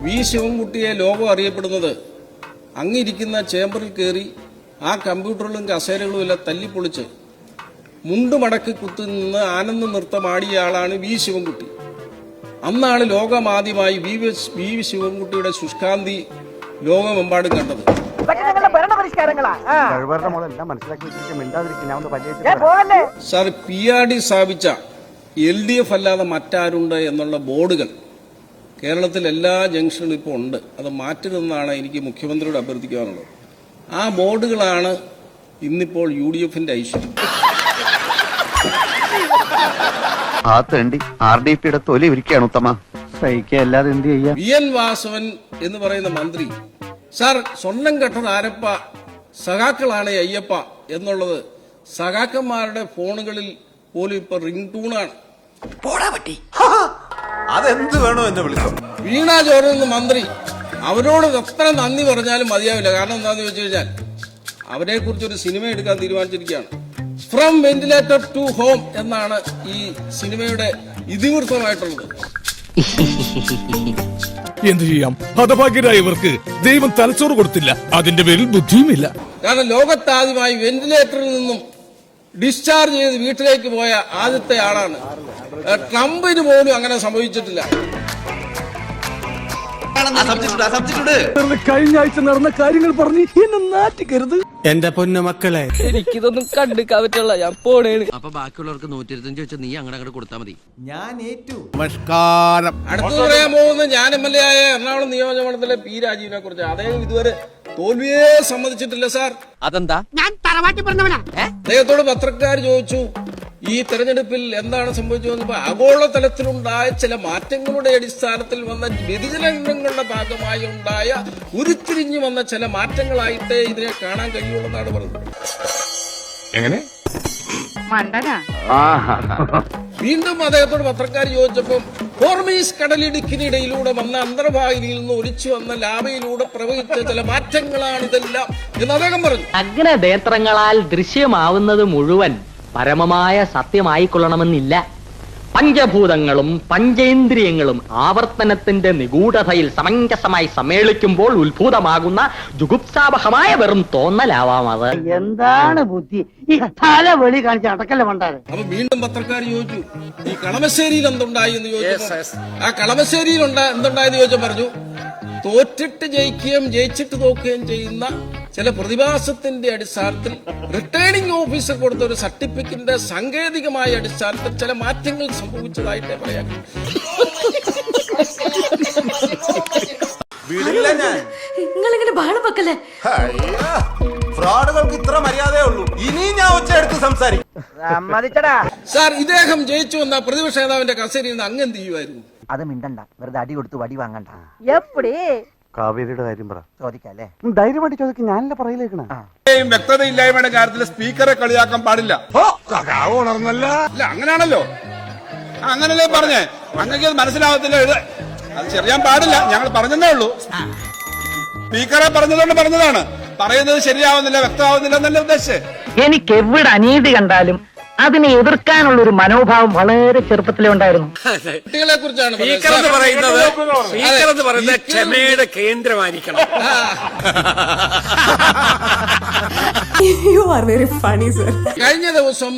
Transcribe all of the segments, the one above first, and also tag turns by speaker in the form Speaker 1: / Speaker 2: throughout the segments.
Speaker 1: V ശിവൻകുട്ടിയെ ലോകം അറിയപ്പെടുന്നത് അങ്ങിരിക്കുന്ന ചേംബറിൽ കയറി ആ കമ്പ്യൂട്ടറിലും കസേരകളും എല്ലാം തല്ലിപ്പൊളിച്ച് മുണ്ടുമടക്കി കുത്തുനിന്ന് ആനന്ദ നൃത്തമാടിയ ആളാണ് വി ശിവൻകുട്ടി. അന്നാണ് ലോകമാദ്യമായി വി ശിവൻകുട്ടിയുടെ ശുഷ്കാന്തി ലോകമെമ്പാടും കണ്ടത്. സാർ, PRD സ്ഥാപിച്ച LDF അല്ലാതെ മറ്റാരുണ്ട് എന്നുള്ള ബോർഡുകൾ കേരളത്തിൽ എല്ലാ ജംഗ്ഷനിലും ഇപ്പോൾ ഉണ്ട്. അത് മാറ്റരുതെന്നാണ് എനിക്ക് മുഖ്യമന്ത്രിയോട് അഭ്യർത്ഥിക്കാനുള്ളത്. ആ ബോർഡുകളാണ് ഇന്നിപ്പോൾ UDFന്റെ ഐശ്വര്യം. VN വാസവൻ എന്ന് പറയുന്ന മന്ത്രി, സാർ, സ്വർണം കെട്ടത് ആരപ്പ, സഖാക്കളാണ് അയ്യപ്പ എന്നുള്ളത് സഖാക്കന്മാരുടെ ഫോണുകളിൽ പോലും ഇപ്പൊ റിംഗ് ടൂണാണ്.
Speaker 2: അതെന്ത് വേണോ എന്ന് വിളിച്ചു.
Speaker 1: വീണ ജോർജ് എന്ന മന്ത്രി, അവരോട് എത്ര നന്ദി പറഞ്ഞാലും മതിയാവില്ല. കാരണം എന്താണെന്ന് ചോദിച്ചു കഴിഞ്ഞാൽ അവരെ കുറിച്ചൊരു സിനിമ എടുക്കാൻ തീരുമാനിച്ചിരിക്കുകയാണ്. ഫ്രം വെന്റിലേറ്റർ ടു ഹോം എന്നാണ് ഈ സിനിമയുടെ ഇതിവൃത്തമായിട്ടുള്ളത്.
Speaker 3: എന്ത് ചെയ്യാം, ഹതഭാഗ്യരായവർക്ക് ദൈവം തലച്ചോറ് കൊടുത്തില്ല, അതിന്റെ പേരിൽ ബുദ്ധിയുമില്ല.
Speaker 1: കാരണം ലോകത്താദ്യമായി വെന്റിലേറ്ററിൽ നിന്നും ഡിസ്ചാർജ് ചെയ്ത് വീട്ടിലേക്ക് പോയ ആദ്യത്തെ ആളാണ്. ട്രംപിന് പോലും അങ്ങനെ സംഭവിച്ചിട്ടില്ല.
Speaker 3: കഴിഞ്ഞ ആഴ്ച നടന്ന കാര്യങ്ങൾ പറഞ്ഞ് എന്നെ നാറ്റിക്കരുത്.
Speaker 4: എന്റെ പൊന്നു മക്കളെ,
Speaker 5: എനിക്കിതൊന്നും കണ്ടുക്കാൻ പറ്റുള്ള, ഞാൻ പോണേണ്.
Speaker 4: അപ്പൊ ബാക്കിയുള്ളവർക്ക് 125 വെച്ചാൽ നീ അങ്ങോട്ട് കൊടുത്താൽ മതി.
Speaker 2: ഞാൻ ഏറ്റു.
Speaker 3: നമസ്കാരം.
Speaker 1: അടുത്ത് പറയാൻ പോകുന്ന ഞാൻ MLA ആയ എറണാകുളം നിയോജകമണ്ഡലത്തിലെ P. രാജീവിനെ കുറിച്ച്. അദ്ദേഹം ഇതുവരെ തോൽവിയെ സമ്മതിച്ചിട്ടില്ല സാർ.
Speaker 4: അതെന്താ?
Speaker 5: ഞാൻ തറവാട്ടി പറഞ്ഞവനാ.
Speaker 1: അദ്ദേഹത്തോട് പത്രക്കാർ ചോദിച്ചു, ഈ തെരഞ്ഞെടുപ്പിൽ എന്താണ് സംഭവിച്ചത്? ആഗോളതലത്തിലുണ്ടായ ചില മാറ്റങ്ങളുടെ അടിസ്ഥാനത്തിൽ വന്ന വ്യതിചലനങ്ങളുടെ ഭാഗമായി ഉണ്ടായ ഉരുത്തിരിഞ്ഞു വന്ന ചില മാറ്റങ്ങളായിട്ട് ഇതിനെ കാണാൻ കഴിയുള്ളതാണ് പറഞ്ഞത്.
Speaker 3: എങ്ങനെ?
Speaker 1: വീണ്ടും അദ്ദേഹത്തോട് പത്രക്കാർ ചോദിച്ചപ്പോൾ ഹോർമീസ് കടലിടുക്കിനിടയിലൂടെ വന്ന അന്തർവാഹിനിയിൽ നിന്ന് ഒലിച്ചു വന്ന ലാവയിലൂടെ പ്രവഹിച്ച ചില മാറ്റങ്ങളാണ് ഇതെല്ലാം എന്ന് അദ്ദേഹം പറഞ്ഞു.
Speaker 6: അഗ്നനേത്രങ്ങളാൽ ദൃശ്യമാവുന്നത് മുഴുവൻ പരമമായ സത്യമായിക്കൊള്ളണമെന്നില്ല. പഞ്ചഭൂതങ്ങളും പഞ്ചേന്ദ്രിയങ്ങളും ആവർത്തനത്തിന്റെ നിഗൂഢതയിൽ സമഞ്ജസമായി സമ്മേളിക്കുമ്പോൾ ഉത്ഭൂതമാകുന്ന ജുഗുപ്സാവഹമായ വെറും തോന്നലാവാം അത്.
Speaker 7: എന്താണ് ബുദ്ധി ഈ തലവെളി കാണിച്ച അടക്കല്ല മണ്ടാറ്.
Speaker 1: അപ്പൊ വീണ്ടും പത്രക്കാർ ചോദിച്ചു, ഈ കളമശ്ശേരിയിൽ എന്തുണ്ടായി എന്ന് ചോദിച്ചു. ആ കളമശ്ശേരിയിൽ എന്തുണ്ടായെന്ന് ചോദിച്ചാൽ പറഞ്ഞു, തോറ്റിട്ട് ജയിക്കുകയും ജയിച്ചിട്ട് തോക്കുകയും ചെയ്യുന്ന ചില പ്രതിഭാസത്തിന്റെ അടിസ്ഥാനത്തിൽ റിട്ടേണിംഗ് ഓഫീസർ കൊടുത്ത ഒരു സർട്ടിഫിക്കറ്റിന്റെ സാങ്കേതികമായ അടിസ്ഥാനത്തിൽ ചില മാറ്റങ്ങൾ സംഭവിച്ചതായിട്ടേ പറയാം.
Speaker 8: നിങ്ങളിങ്ങനെ ബഹളം വെക്കല്ലേ.
Speaker 2: ഫ്രോഡുകൾക്ക് ഇത്ര മര്യാദയേ ഉള്ളൂ. ഇനി ഞാൻ ഒച്ച എടുത്ത് സംസാരിക്കും.
Speaker 1: സാർ, ഇദ്ദേഹം ജയിച്ചു വന്ന പ്രതിപക്ഷ നേതാവിന്റെ കസേരയിൽ നിന്ന് അങ്ങ് എന്ത് ചെയ്യുമായിരുന്നു?
Speaker 7: അത് മിണ്ടണ്ട, വെറുതെ അടി കൊടുത്ത് വടി വാങ്ങണ്ട.
Speaker 8: എപ്പടി
Speaker 7: കാവേരിയുടെ കാര്യം പറ, ചോദിക്കല്ലേ. ധൈര്യമായിട്ട് ചോദിക്കും, ഞാനല്ല പറയിലേക്കണ.
Speaker 9: വ്യക്തതയില്ലായ്മയുടെ കാര്യത്തിൽ സ്പീക്കറെ കളിയാക്കാൻ പാടില്ല. അല്ല, അങ്ങനെയാണല്ലോ, അങ്ങനല്ലേ പറഞ്ഞേ. അങ്ങനെ മനസ്സിലാവത്തില്ല, അത് ചെറിയാൻ പാടില്ല. ഞങ്ങൾ പറഞ്ഞതേ ഉള്ളൂ. സ്പീക്കറെ പറഞ്ഞതുകൊണ്ട് പറഞ്ഞതാണ്. പറയുന്നത് ശരിയാവുന്നില്ല, വ്യക്തമാവുന്നില്ല എന്നല്ല ഉദ്ദേശിച്ചത്.
Speaker 7: എനിക്ക് എവിടെ അനീതി കണ്ടാലും അതിനെ എതിർക്കാനുള്ള ഒരു മനോഭാവം വളരെ ചെറുപ്പത്തിലേ ഉണ്ടായിരുന്നു.
Speaker 1: കുട്ടികളെ കുറിച്ചാണ്
Speaker 4: പറയുന്നത് ക്ഷമയുടെ കേന്ദ്രമായിരിക്കണം.
Speaker 1: കഴിഞ്ഞ ദിവസം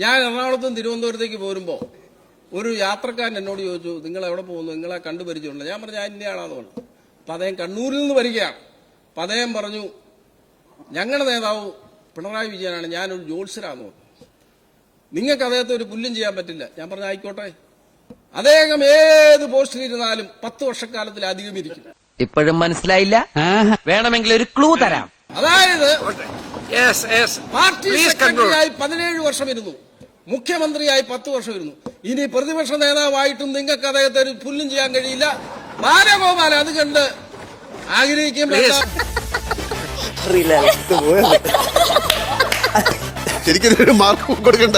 Speaker 1: ഞാൻ എറണാകുളത്തും തിരുവനന്തപുരത്തേക്ക് പോരുമ്പോ ഒരു യാത്രക്കാരൻ എന്നോട് ചോദിച്ചു, നിങ്ങൾ എവിടെ പോകുന്നു, നിങ്ങളെ കണ്ടുപരിചയമുണ്ട്? ഞാൻ പറഞ്ഞു, ഞാൻ ഇന്നയാളാന്ന് പറഞ്ഞു. അപ്പൊ അദ്ദേഹം കണ്ണൂരിൽ നിന്ന് വരികയാണ്. അപ്പൊ അദ്ദേഹം പറഞ്ഞു, ഞങ്ങളുടെ നേതാവ് പിണറായി വിജയനാണ്, ഞാനൊരു ജോത്സ്യരാന്ന് പറഞ്ഞു. നിങ്ങൾക്ക് അദ്ദേഹത്തെ ഒരു പുല്ലും ചെയ്യാൻ പറ്റില്ല. ഞാൻ പറഞ്ഞു, ആയിക്കോട്ടെ. അദ്ദേഹം ഏത് പോസ്റ്റിലിരുന്നാലും 10 വർഷക്കാലത്തിലധികം ഇരിക്കും.
Speaker 6: ഇപ്പോഴും മനസ്സിലായില്ല? വേണമെങ്കിൽ ഒരു ക്ലൂ തരാം.
Speaker 1: അതായത് പാർട്ടി സെക്രട്ടറിയായി 17 വർഷം ഇരുന്നു, മുഖ്യമന്ത്രിയായി 10 വർഷം ഇരുന്നു. ഇനി പ്രതിപക്ഷ നേതാവായിട്ടും നിങ്ങൾക്ക് അദ്ദേഹത്തെ ഒരു പുല്ലും ചെയ്യാൻ കഴിയില്ല. ബാലഗോപാൽ അത് കണ്ട് ആഗ്രഹിക്കുമ്പോൾ
Speaker 9: ശരിക്കും മാർക്ക് കൊടുക്കണ്ട.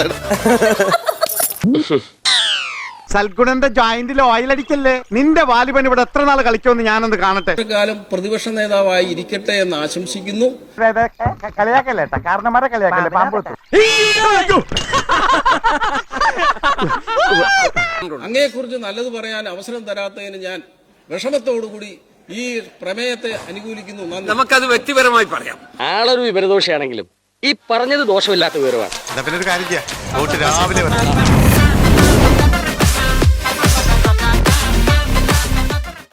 Speaker 2: സൽഗുണന്റെ ജോയിന്റിൽ ഓയിൽ അടിക്കല്ലേ. നിന്റെ വാലിബൻ ഇവിടെ എത്ര നാൾ കളിക്കുമെന്ന് ഞാനൊന്ന് കാണട്ടെ.
Speaker 1: കാലം പ്രതിപക്ഷ നേതാവായി ഇരിക്കട്ടെ എന്ന് ആശംസിക്കുന്നു.
Speaker 7: കളിയാക്കല്ലേ, കാരണന്മാരെ കളിയാക്കല്ലേ, പാമ്പ്.
Speaker 1: അങ്ങയെക്കുറിച്ച് നല്ലത് പറയാൻ അവസരം തരാത്തതിന് ഞാൻ വിഷമത്തോടുകൂടി ഈ പ്രമേയത്തെ അനുകൂലിക്കുന്നു. നന്ദി.
Speaker 4: നമുക്കത് വ്യക്തിപരമായി പറയാം.
Speaker 6: ആളൊരു വിവരദോഷിയാണെങ്കിലും ഈ പറഞ്ഞത് ദോഷമില്ലാത്ത വിവരമാണ്.
Speaker 2: പിന്നെ ഒരു കാര്യം ചെയ്യാം രാവിലെ